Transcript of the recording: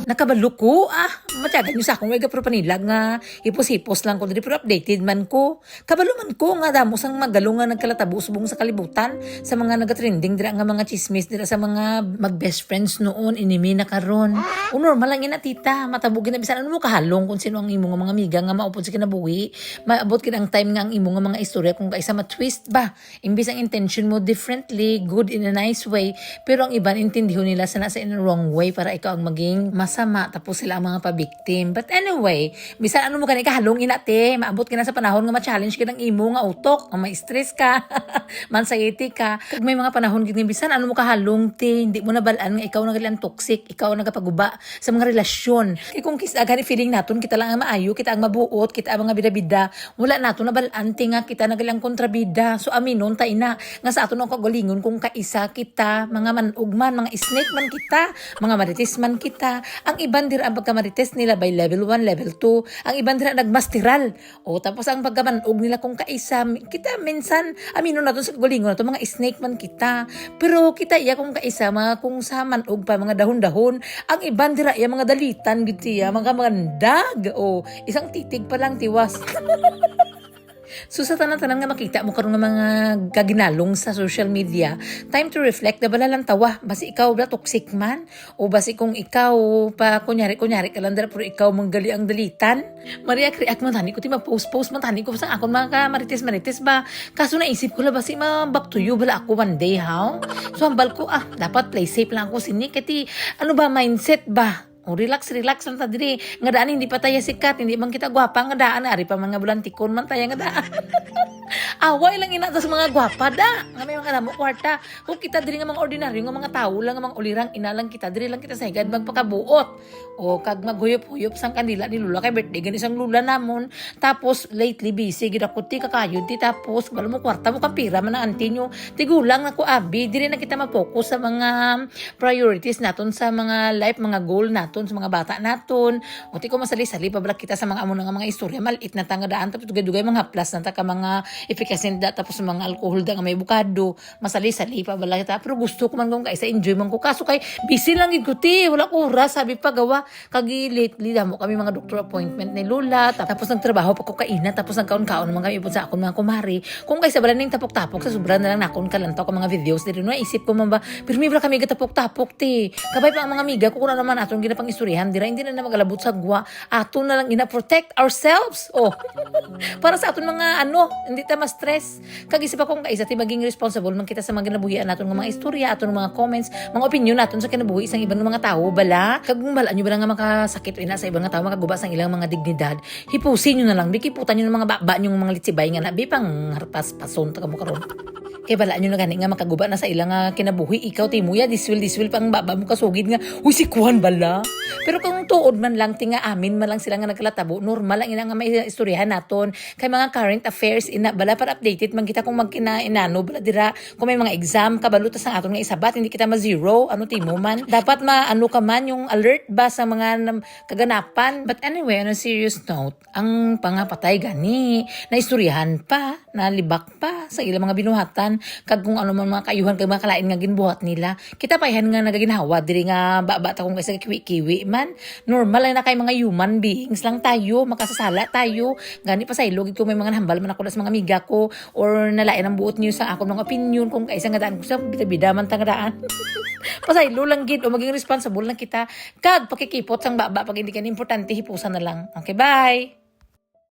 Nakabalo ko, matyagan nyo sa akong wega pero panilag nga hipos-hipos lang ko diri pero updated man ko. Kabalo man ko nga damo sang magalo nga nagkalatabo subong sa kalibutan sa mga nagatrending dira nga mga chismis dira sa mga mag-best friends noon inimi na karon. O normal lang ina tita, matabugin na bisan ano mo kahalong kung sino ang imo nga mga amiga nga maupod sa kinabuhi. Maabot kid ang time nga ang imo nga mga istorya kung kaisa ma-twist ba. Imbis ang intention mo differently, good in a nice way, pero ang iban intindihon nila sa nasa in a wrong way para ikaw ang maging masama tapos sila ang mga pa-victim. But anyway, bisan ano mo gani kahalong inate, maabot ka na sa panahon nga ma-challenge ka ng imo nga utok, nga ma-stress ka, ma-anxiety ka. Kag may mga panahon gid nga bisan ano mo kahalong te, hindi mo na balaan nga ikaw na galang toxic, ikaw ang nagapaguba sa mga relasyon. Kay kung kisa gani feeling naton kita lang ang maayo, kita ang mabuot, kita ang mga bida-bida, wala naton na balaan te nga kita na galang kontrabida. So aminon ta ina nga sa aton ang kagalingon kung kaisa kita, mga manugman, mga snake man kita, mga marites man kita. Ang iban dira ang pagkamarites nila by level 1, level 2. Ang iban dira nagmasteral. O tapos ang pagkamanog nila kung kaisa, kita minsan amino naton sa gulingon nato mga snake man kita. Pero kita iya kung kaisa mga kung sa manog pa mga dahon-dahon. Ang iban dira iya mga dalitan gid iya, mga mandag. O isang titig pa lang tiwas. So sa tanan-tanan nga makita mo karon nga mga gaginalong sa social media, time to reflect na bala lang tawa, basi ikaw ba toxic man o basi kung ikaw pa kunyari ka lang dara pero ikaw manggali ang dalitan. Mariak-react man tani ko ti mag-post man tani ko sa akon mga marites ba. Kaso naisip ko la basi back to you bala ako one day how. So hambal ko dapat play safe lang ako sini kati ano ba mindset ba. O relax lang ta diri. Nga daan hindi pa tayo sikat, hindi man kita gwapa nga daan ari pa mga bulantikon man tayo nga daan. Away lang ina sa mga gwapa da. Nga may mga damo kwarta. Kung kita diri nga mga ordinaryo nga mga tao lang nga mga ulirang ina lang kita diri lang kita sa higad magpakabuot. O kag maghuyop-huyop sang kandila ni lula kay birthday gani sang lula namon. Tapos lately busy gid ako ti kakayod ti tapos balo mo kwarta mo kapira man ang auntie nyo. Tigulang ako abi diri na kita ma-focus sa mga priorities naton sa mga life, mga goal naton sa mga bata naton. O ti ko masali-sali pa bala kita sa mga amo nga mga istorya malit na tangadaan tapos dugay-dugay mga plus na ta ka mga efficacy da tapos mga alcohol da nga may bukado masali-sali pa bala kita pero gusto ko man kung kaisa enjoy man ko kaso kay busy lang gid ko ti wala ko oras sabi pa gawa kag lately damo kami mga doctor appointment ni Lola tapos nagtrabaho pa ko kaina tapos nagkaon-kaon naman kami sa akon mga kumari kung kaysa bala ning tapok-tapok sa sobra na lang nakon kalantaw ka mga videos diri no isip ko man ba pero may bala kami gatapok-tapok ti kabay pa ang mga amiga ko kuno naman aton ginapang istoryahan dira hindi na magalabot sa gwa aton na lang ina protect ourselves para sa aton mga hindi ta ma-stress kag isip akong kaisa ti maging responsible man kita sa mga ginabuhian naton nga mga istorya aton mga comments mga opinion naton sa kinabuhi isang ibang mga tao bala kag bala nyo bala nga makasakit ina sa ibang nga tao makaguba sang ilang mga dignidad hipusin nyo na lang bikiputan nyo ng mga baba nyo mga litsibay nga nabi pang harpas pason ta kamo karon kay bala nyo na gani nga makaguba na sa ilang nga kinabuhi ikaw timuya diswil pang baba mo kasugid nga uy si Kuan bala pero kung tuod man lang tinga amin man lang sila nga nagkalatabo normal lang ina nga may istoryahan naton kay mga current affairs ina bala para updated man kita kung magkina-inano bala dira kung may mga exam kabalutas ang aton nga isabat hindi kita ma-zero timo man dapat maano ka man yung alert ba sa mga kaganapan but anyway on a serious note ang pangapatay gani na istoryahan pa nalibak pa sa ilang mga binuhatan kag kung ano man mga kayuhan kag mga kalain nga ginbuhat nila kita pa yan nga nagaginhawa diri nga bata kung kaysa kiwi-kiwi man normal lang na kay mga human beings lang tayo makasasala tayo gani pa sa ilog ko may mga hambal man ako sa mga amiga ko or nalain ang buot niyo sa akong mga opinion kung kaisa nga daan ko sa bida-bida man tangadaan pasaylo lang gid o maging responsible lang kita kag pakikipot sang baba pag hindi ka importante hipusan na lang okay bye